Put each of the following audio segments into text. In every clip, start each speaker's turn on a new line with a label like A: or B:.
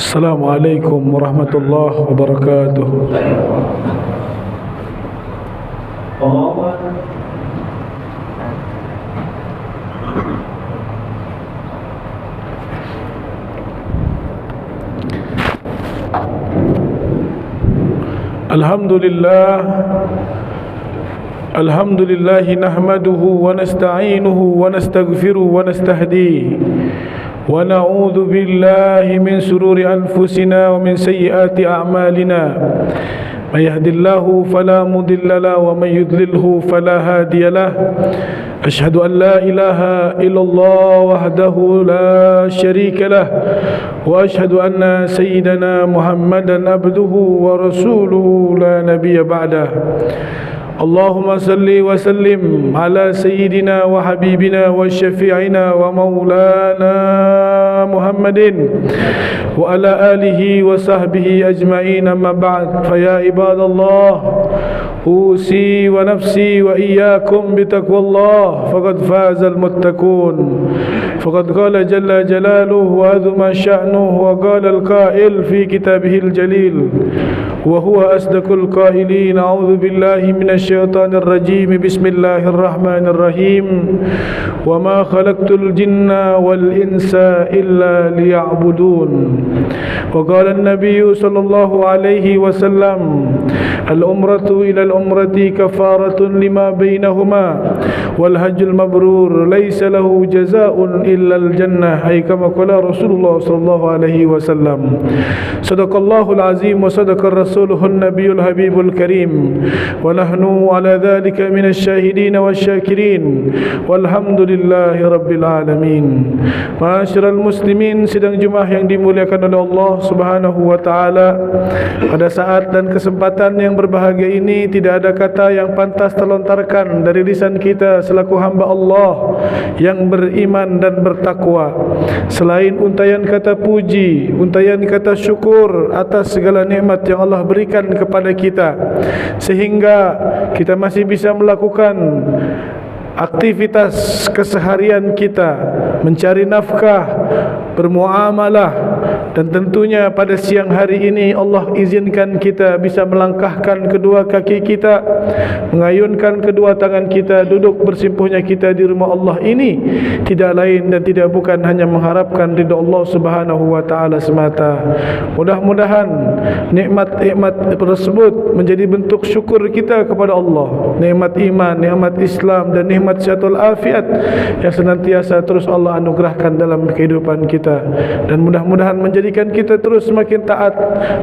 A: Assalamualaikum warahmatullahi wabarakatuh. Alhamdulillah nahmaduhu wa nasta'inuhu wa nastaghfiruhu wa nastahdihi wa na'udzu billahi min sururi anfusina wa min sayyiati a'malina. May yahdihillahu fala mudilla lahu wa may yudlilhu fala hadiya lahu. Ashhadu an la ilaha illallah wahdahu la syarika lah wa ashhadu anna sayyidana Muhammadan abduhu wa rasuluhu la nabiyya ba'dah. Allahumma salli wa sallim ala sayyidina wa habibina wa syafi'ina wa maulana Muhammadin wa ala alihi wa sahbihi ajma'in, amma ba'd. Fa ya ibadallah, usi wa nafsi wa iyyakum bitaqwallah faqad fazal muttaqun. Faqad qala jalla jalaluhu wa azma sya'nuhu wa qala al-qa'il fi kitabihil jalil wa huwa asdaqul qailin. A'udzu billahi minasyaitonir rajim. Bismillahirrahmanirrahim. Wa ma khalaqtul jinna wal insa illa liya'budun. Wa qala an-nabiy sallallahu alaihi wasallam, al-umratu ila al-umrati kafaratun lima bainahuma wal hajjul mabrur laysa lahu jazaa'un illa al-jannah. Ay kama qala Rasulullah sallallahu alaihi wasallam. Sadaqallahul azim wa sadaqar rasuluhun nabiyul habibul karim wa nahnu ala dhalika minasy syahidin wasyakirin walhamdulillahi rabbil alamin. Ma'asyiral muslimin, sidang Jumaah yang dimuliakan oleh Allah Subhanahu wa taala, pada saat dan kesempatan yang berbahagia ini tidak ada kata yang pantas terlontarkan dari lisan kita selaku hamba Allah yang beriman dan bertakwa selain untayan kata puji, untayan kata syukur atas segala nikmat yang Allah berikan kepada kita, sehingga kita masih bisa melakukan aktivitas keseharian kita, mencari nafkah, bermuamalah. Dan tentunya pada siang hari ini Allah izinkan kita bisa melangkahkan kedua kaki kita, mengayunkan kedua tangan kita, duduk bersimpuhnya kita di rumah Allah ini tidak lain dan tidak bukan hanya mengharapkan ridha Allah Subhanahu wa taala semata. Mudah-mudahan nikmat-nikmat tersebut menjadi bentuk syukur kita kepada Allah. Nikmat iman, nikmat Islam dan nikmat sehatul afiat yang senantiasa terus Allah anugerahkan dalam kehidupan kita, dan mudah-mudahan menjadikan kita terus semakin taat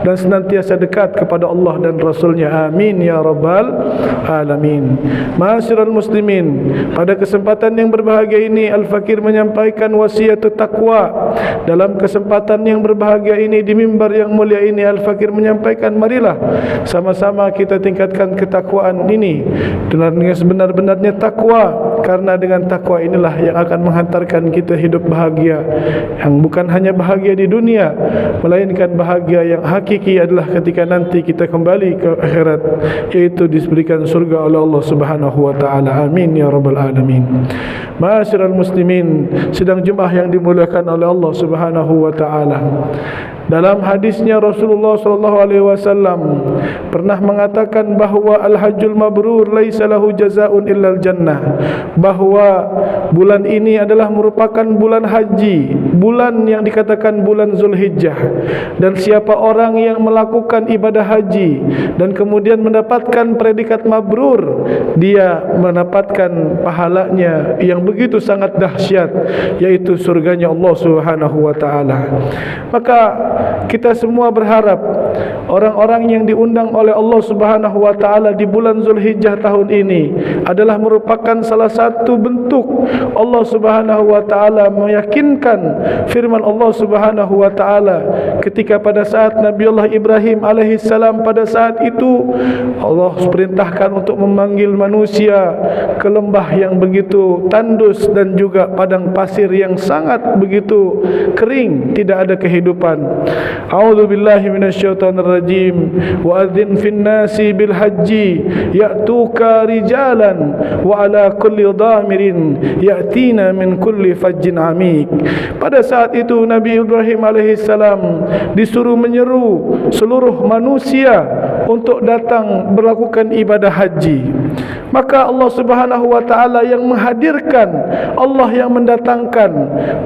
A: dan senantiasa dekat kepada Allah dan Rasulnya. Amin ya rabbal alamin. Ma'asyiral muslimin, pada kesempatan yang berbahagia ini Al-Fakir menyampaikan wasiat taqwa. Dalam kesempatan yang berbahagia ini, di mimbar yang mulia ini, Al-Fakir menyampaikan, marilah sama-sama kita tingkatkan ketakwaan ini dengan sebenar-benarnya takwa, karena dengan takwa inilah yang akan menghantarkan kita hidup bahagia, yang bukan hanya bahagia di dunia, melainkan bahagia yang hakiki adalah ketika nanti kita kembali ke akhirat, yaitu diberikan surga oleh Allah Subhanahu wa taala. Amin ya rabbal alamin. Ma'asyiral muslimin, sidang Jumaah yang dimuliakan oleh Allah Subhanahu wa taala, dalam hadisnya Rasulullah sallallahu alaihi wasallam pernah mengatakan bahawa al-hajjul mabrur laisa lahu jazaa'un illal jannah, bahawa bulan ini adalah merupakan bulan haji, bulan yang dikatakan bulan Zulhijjah, dan siapa orang yang melakukan ibadah haji dan kemudian mendapatkan predikat mabrur, dia mendapatkan pahalanya yang begitu sangat dahsyat, yaitu surganya Allah Subhanahu wa taala. Maka kita semua berharap orang-orang yang diundang oleh Allah Subhanahu wa taala di bulan Zulhijjah tahun ini adalah merupakan salah satu bentuk Allah Subhanahu wa taala meyakinkan firman Allah Subhanahu wa taala ketika pada saat Nabiullah Ibrahim alaihi salam, pada saat itu Allah perintahkan untuk memanggil manusia ke lembah yang begitu tandus dan juga padang pasir yang sangat begitu kering, tidak ada kehidupan. A'udzu billahi minasyaitonir rajim. Wa adzin fin nasi bil haji ya'tuka rijalan wa ala kulli dhamirin ya'tina min kulli fajjin amik. Pada pada saat itu Nabi Ibrahim alaihissalam disuruh menyeru seluruh manusia untuk datang melakukan ibadah haji. Maka Allah Subhanahu wa taala yang menghadirkan, Allah yang mendatangkan.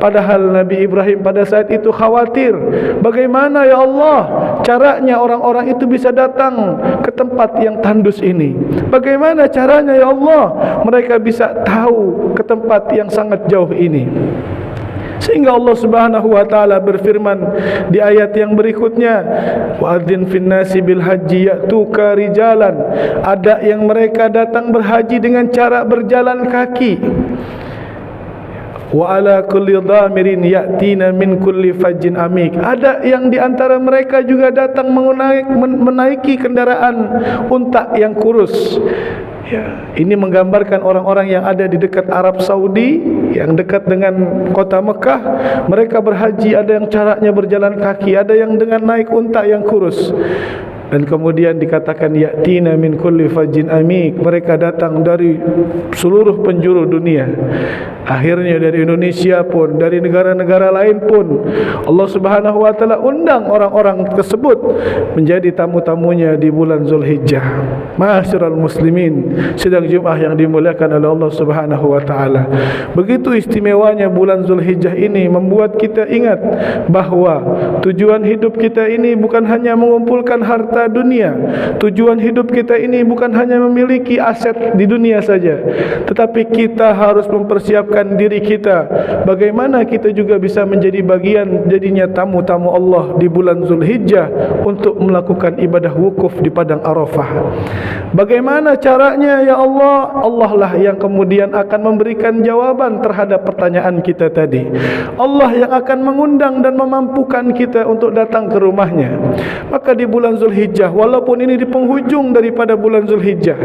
A: Padahal Nabi Ibrahim pada saat itu khawatir, bagaimana ya Allah caranya orang-orang itu bisa datang ke tempat yang tandus ini? Bagaimana caranya ya Allah mereka bisa tahu ke tempat yang sangat jauh ini? Sehingga Allah Subhanahu wa taala berfirman di ayat yang berikutnya, wa'adzin fin nasi bil haji ya'tuka rijalan. Ada yang mereka datang berhaji dengan cara berjalan kaki. Wa ala kulli dhamirin ya'tina min kulli fajjin amik. Ada yang di antara mereka juga datang menaiki kendaraan unta yang kurus. Ya, ini menggambarkan orang-orang yang ada di dekat Arab Saudi, yang dekat dengan kota Mekah. Mereka berhaji, ada yang caranya berjalan kaki, ada yang dengan naik unta yang kurus. Dan kemudian dikatakan ya'tina min kulli fajjin amik, mereka datang dari seluruh penjuru dunia. Akhirnya dari Indonesia pun, dari negara-negara lain pun, Allah Subhanahu wa taala undang orang-orang tersebut menjadi tamu-tamunya di bulan Zulhijjah. Ma'asyiral muslimin, sidang Jumat yang dimuliakan oleh Allah Subhanahu wa taala. Begitu istimewanya bulan Zulhijjah ini membuat kita ingat bahwa tujuan hidup kita ini bukan hanya mengumpulkan harta dunia. Tujuan hidup kita ini bukan hanya memiliki aset di dunia saja, tetapi kita harus mempersiapkan diri kita bagaimana kita juga bisa menjadi bagian jadinya tamu-tamu Allah di bulan Zulhijjah untuk melakukan ibadah wukuf di padang Arafah. Bagaimana caranya ya Allah? Allah lah yang kemudian akan memberikan jawaban terhadap pertanyaan kita tadi. Allah yang akan mengundang dan memampukan kita untuk datang ke rumahnya. Maka di bulan Zulhijjah, walaupun ini di penghujung daripada bulan Zulhijjah,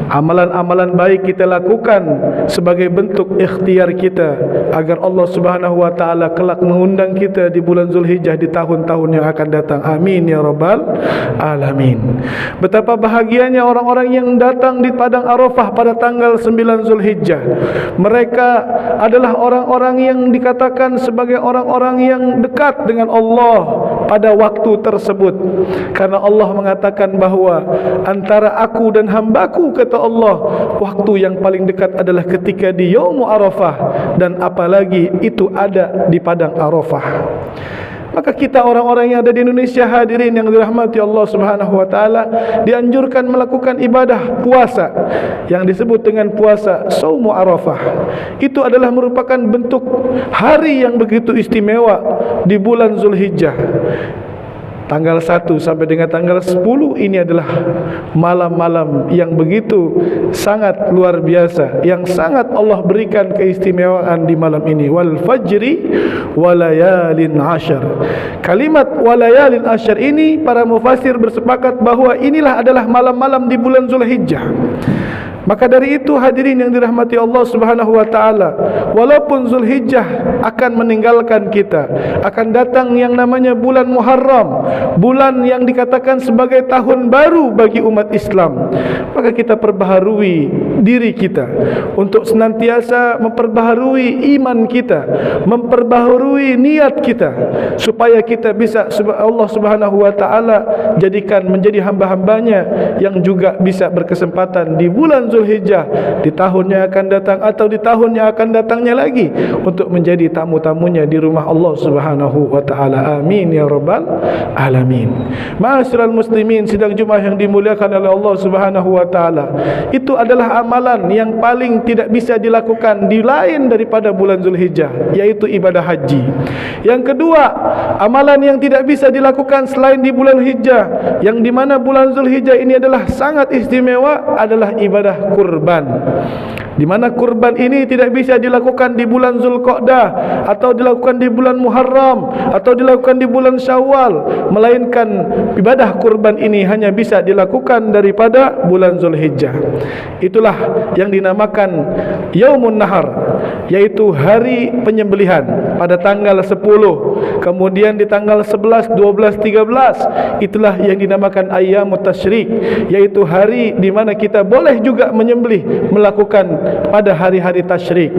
A: amalan-amalan baik kita lakukan sebagai bentuk ikhtiar kita agar Allah Subhanahu wa taala kelak mengundang kita di bulan Zulhijjah di tahun-tahun yang akan datang. Amin ya rabbal alamin. Betapa bahagianya orang-orang yang datang di padang Arafah pada tanggal 9 Zulhijjah. Mereka adalah orang-orang yang dikatakan sebagai orang-orang yang dekat dengan Allah pada waktu tersebut, karena Allah mengatakan bahwa antara aku dan hambaku, kata Allah, waktu yang paling dekat adalah ketika di Yaumul Arafah, dan apalagi itu ada di padang Arafah. Maka kita orang-orang yang ada di Indonesia, hadirin yang dirahmati Allah Subhanahu wa taala, dianjurkan melakukan ibadah puasa yang disebut dengan puasa Shaum Arafah. Itu adalah merupakan bentuk hari yang begitu istimewa di bulan Zulhijjah. Tanggal 1 sampai dengan tanggal 10 ini adalah malam-malam yang begitu sangat luar biasa, yang sangat Allah berikan keistimewaan di malam ini. Wal fajri walayalin ashar. Kalimat walayalin ashar ini para mufassir bersepakat bahwa inilah adalah malam-malam di bulan Zulhijjah. Maka dari itu hadirin yang dirahmati Allah Subhanahu wa taala, walaupun Zulhijjah akan meninggalkan kita, akan datang yang namanya bulan Muharram, bulan yang dikatakan sebagai tahun baru bagi umat Islam, maka kita perbaharui diri kita untuk senantiasa memperbaharui iman kita, memperbaharui niat kita, supaya kita bisa Allah Subhanahu wa taala jadikan menjadi hamba-hambanya yang juga bisa berkesempatan di bulan Zulhijjah di tahunnya akan datang atau di tahunnya akan datangnya lagi untuk menjadi tamu-tamunya di rumah Allah Subhanahu wa taala. Amin ya rabbal alamin. Ma'asyiral muslimin, sidang Jumat yang dimuliakan oleh Allah Subhanahu wa taala, itu adalah amalan yang paling tidak bisa dilakukan di lain daripada bulan Zulhijjah, yaitu ibadah haji. Yang kedua, amalan yang tidak bisa dilakukan selain di bulan Hijjah, yang di mana bulan Zulhijjah ini adalah sangat istimewa, adalah ibadah kurban. Di mana kurban ini tidak bisa dilakukan di bulan Zulqa'dah atau dilakukan di bulan Muharram atau dilakukan di bulan Syawal, melainkan ibadah kurban ini hanya bisa dilakukan daripada bulan Zulhijjah. Itulah yang dinamakan Yaumun Nahar, yaitu hari penyembelihan pada tanggal 10. Kemudian di tanggal 11, 12, 13 itulah yang dinamakan Ayyamut Tasyrik, yaitu hari di mana kita boleh juga menyembelih, melakukan pada hari-hari tasyrik.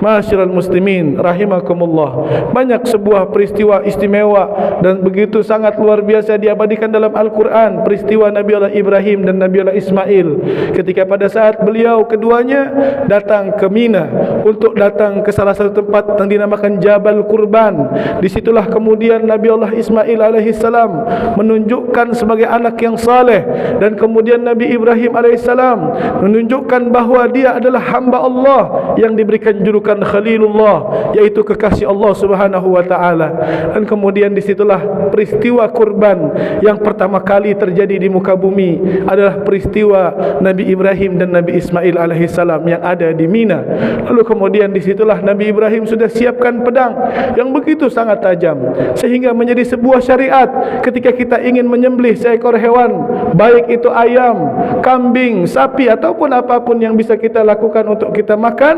A: Ma'asyiral muslimin rahimakumullah, banyak sebuah peristiwa istimewa dan begitu sangat luar biasa diabadikan dalam Al-Quran, peristiwa Nabi Allah Ibrahim dan Nabi Allah Ismail ketika pada saat beliau keduanya datang ke Mina untuk datang ke salah satu tempat yang dinamakan Jabal Kurban. Disitulah kemudian Nabi Allah Ismail alaihissalam menunjukkan sebagai anak yang saleh, dan kemudian Nabi Ibrahim alaihissalam menunjukkan bahawa dia adalah hamba Allah yang diberikan julukan Khalilullah, yaitu kekasih Allah Subhanahu wa taala. Dan kemudian disitulah peristiwa kurban yang pertama kali terjadi di muka bumi, adalah peristiwa Nabi Ibrahim dan Nabi Ismail alaihissalam yang ada di Mina. Lalu kemudian disitulah Nabi Ibrahim sudah siapkan pedang yang begitu sangat tajam, sehingga menjadi sebuah syariat ketika kita ingin menyembelih seekor hewan, baik itu ayam, kambing, sapi ataupun apapun yang bisa kita lakukan untuk kita makan,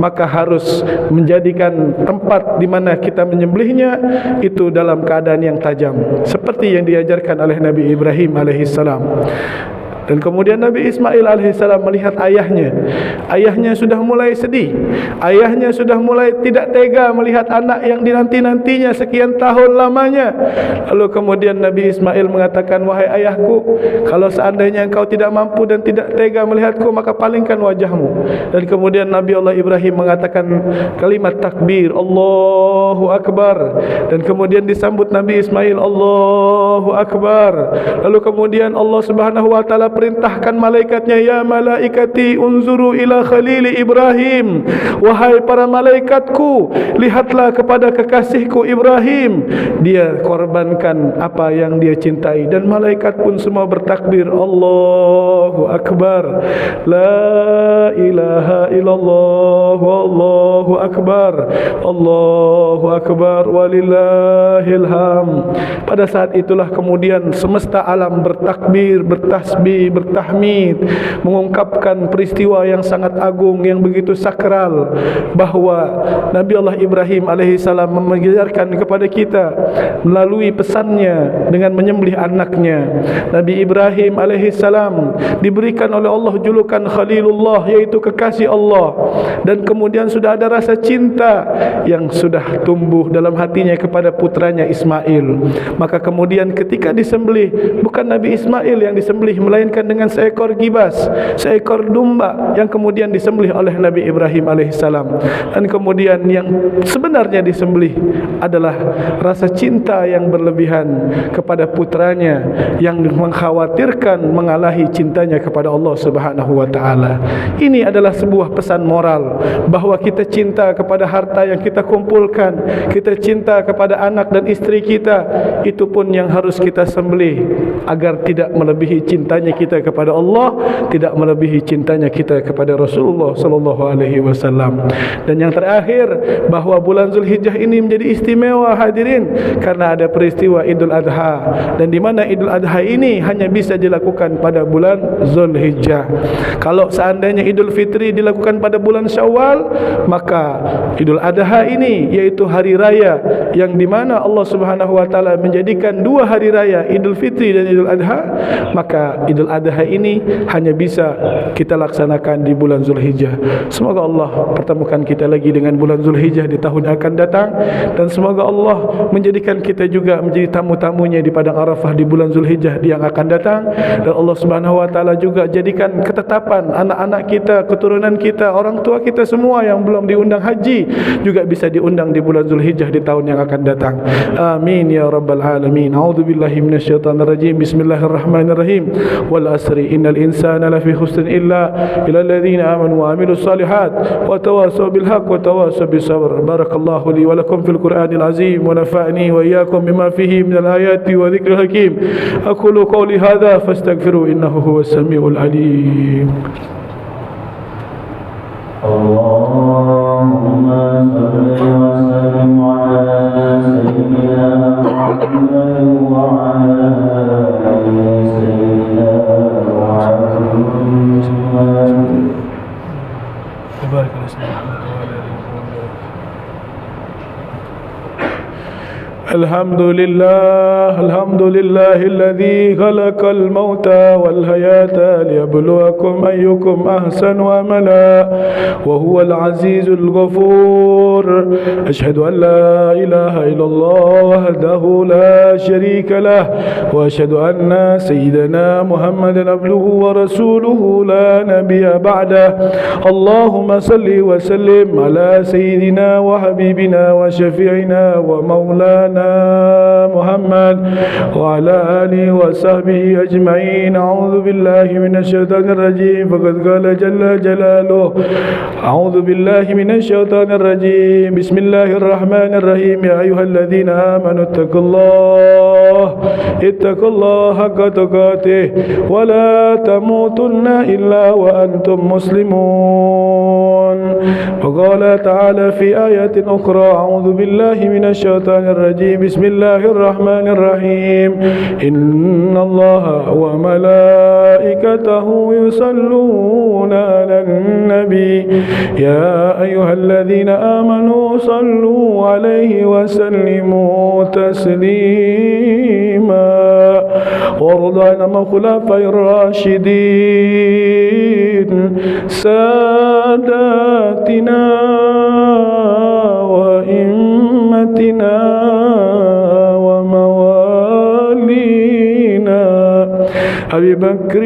A: maka harus menjadikan tempat di mana kita menyembelihnya itu dalam keadaan yang tajam, seperti yang diajarkan oleh Nabi Ibrahim alaihissalam. Dan kemudian Nabi Ismail alaihissalam melihat ayahnya sudah mulai sedih, ayahnya sudah mulai tidak tega melihat anak yang dinanti-nantinya sekian tahun lamanya. Lalu kemudian Nabi Ismail mengatakan, wahai ayahku, kalau seandainya engkau tidak mampu dan tidak tega melihatku, maka palingkan wajahmu. Dan kemudian Nabi Allah Ibrahim mengatakan kalimat takbir, Allahu Akbar, dan kemudian disambut Nabi Ismail, Allahu Akbar. Lalu kemudian Allah Subhanahu wa taala perintahkan malaikatnya, ya malaikati unzuru ila khalili Ibrahim, wahai para malaikatku, lihatlah kepada kekasihku Ibrahim, dia korbankan apa yang dia cintai. Dan malaikat pun semua bertakbir, Allahu Akbar, la ilaha illallah, wallahu akbar, Allahu Akbar, walillahil ham. Pada saat itulah kemudian semesta alam bertakbir, bertasbih, bertahmid, mengungkapkan peristiwa yang sangat agung, yang begitu sakral, bahawa Nabi Allah Ibrahim alaihissalam mengajarkan kepada kita melalui pesannya dengan menyembelih anaknya. Nabi Ibrahim alaihissalam diberikan oleh Allah julukan Khalilullah, yaitu kekasih Allah, dan kemudian sudah ada rasa cinta yang sudah tumbuh dalam hatinya kepada putranya Ismail. Maka kemudian ketika disembelih, bukan Nabi Ismail yang disembelih, melainkan dengan seekor gibas, seekor domba yang kemudian disembelih oleh Nabi Ibrahim alaihissalam. Dan kemudian yang sebenarnya disembelih adalah rasa cinta yang berlebihan kepada putranya, yang mengkhawatirkan mengalahi cintanya kepada Allah Subhanahu wa taala. Ini adalah sebuah pesan moral bahawa kita cinta kepada harta yang kita kumpulkan, kita cinta kepada anak dan istri kita, itu pun yang harus kita sembelih agar tidak melebihi cintanya kita kepada Allah, tidak melebihi cintanya kita kepada Rasulullah sallallahu alaihi wasallam. Dan yang terakhir, bahawa bulan Zulhijjah ini menjadi istimewa hadirin karena ada peristiwa Idul Adha, dan di mana Idul Adha ini hanya bisa dilakukan pada bulan Zulhijjah. Kalau seandainya Idul Fitri dilakukan pada bulan Syawal, maka Idul Adha ini yaitu hari raya yang di mana Allah Subhanahu wa taala menjadikan dua hari raya, Idul Fitri dan Idul Adha, maka Idul Adha ini hanya bisa kita laksanakan di bulan Zulhijjah. Semoga Allah pertemukan kita lagi dengan bulan Zulhijjah di tahun yang akan datang, dan semoga Allah menjadikan kita juga menjadi tamu-tamunya di padang Arafah di bulan Zulhijjah yang akan datang. Dan Allah Subhanahu wa taala juga jadikan ketetapan anak-anak kita, keturunan kita, orang tua kita semua yang belum diundang haji juga bisa diundang di bulan Zulhijjah di tahun yang akan datang. Amin ya rabbal alamin. A'udzubillahi minasyaitonirrajim. Bismillahirrahmanirrahim. Wal asri innal insana lafi khusrin illa alladhina amanu wa amilus solihat wa tawasaw bil haqq wa tawasaw bis sabr. Barakallahu li wa lakum fil Qur'anil azim wa nafa'ni wa iyyakum bima fihi minal ayati wa dhikril hakim. Aqulu qawli hadha fastaghfiru innahu huwas samiul alim. Allahumma salli wa sallim ala sayyidina Muhammad wa ala ali sayyidina Muhammad. Barik Allah. الحمد لله الذي خلق الموت والحياة ليبلوكم أيكم أحسن عملا وهو العزيز الغفور. أشهد أن لا إله إلا الله وحده لا شريك له وأشهد أن سيدنا محمدا عبده ورسوله لا نبي بعده. اللهم صل وسلم على سيدنا وحبيبنا وشفيعنا ومولانا محمد وعلى آله وصحبه أجمعين. أعوذ بالله من الشيطان الرجيم فقد قال جل جلاله أعوذ بالله من الشيطان الرجيم بسم الله الرحمن الرحيم. يا أيها الذين آمنوا اتقوا الله حق تقاته ولا تموتن إلا وأنتم مسلمون. وقال تعالى في آية أخرى أعوذ بالله من الشيطان الرجيم بسم الله الرحمن الرحيم. إن الله وملائكته يصلون على النبي يا أيها الذين آمنوا صلوا عليه وسلموا تسليما. وارض عن خلفاء الراشدين ساداتنا وإمتنا وموالينا أبي بكر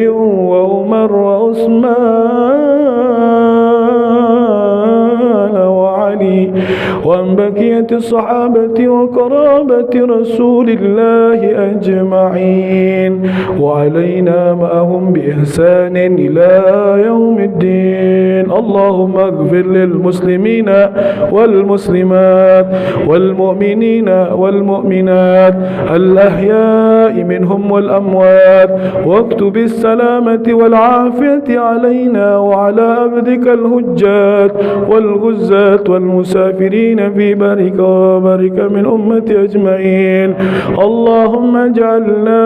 A: وعمر وعثمان وعلي وعن بقية الصحابة وقرابة رسول الله أجمعين وعلينا معهم بإحسان إلى يوم الدين. اللهم اغفر للمسلمين والمسلمات والمؤمنين والمؤمنات الأحياء منهم والأموات واكتب السلامة والعافية علينا وعلى عبدك الهجات والغزات والمسافرين في بارك وبارك من أمتي أجمعين. اللهم اجعلنا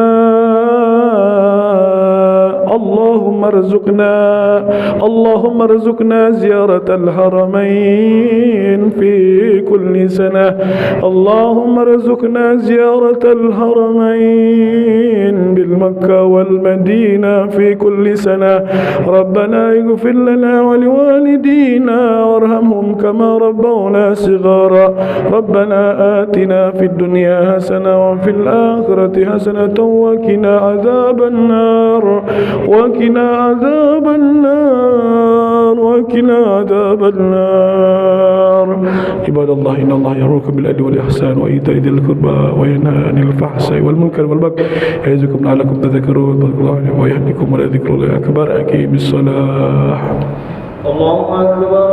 A: اللهم ارزقنا زيارة الحرمين في كل سنة. اللهم ارزقنا زيارة الحرمين بالمكة والمدينة في كل سنة. ربنا اغفر لنا ولوالدينا وارحمهم كما ربونا صغارا. ربنا آتنا في الدنيا حسنة وفي الآخرة حسنة وقنا عذاب النار وقنا عذاب النار وقنا عذاب النار. عباد الله إن الله يأمركم بالعدل والإحسان وإيتاء ذي القربى وينهى عن الفحشاء والمنكر والبغي يعظكم لعلكم تذكرون. واذكروا الله ويهديكم ولذكر الله أكبر. أقيموا الصلاة. الله أكبر.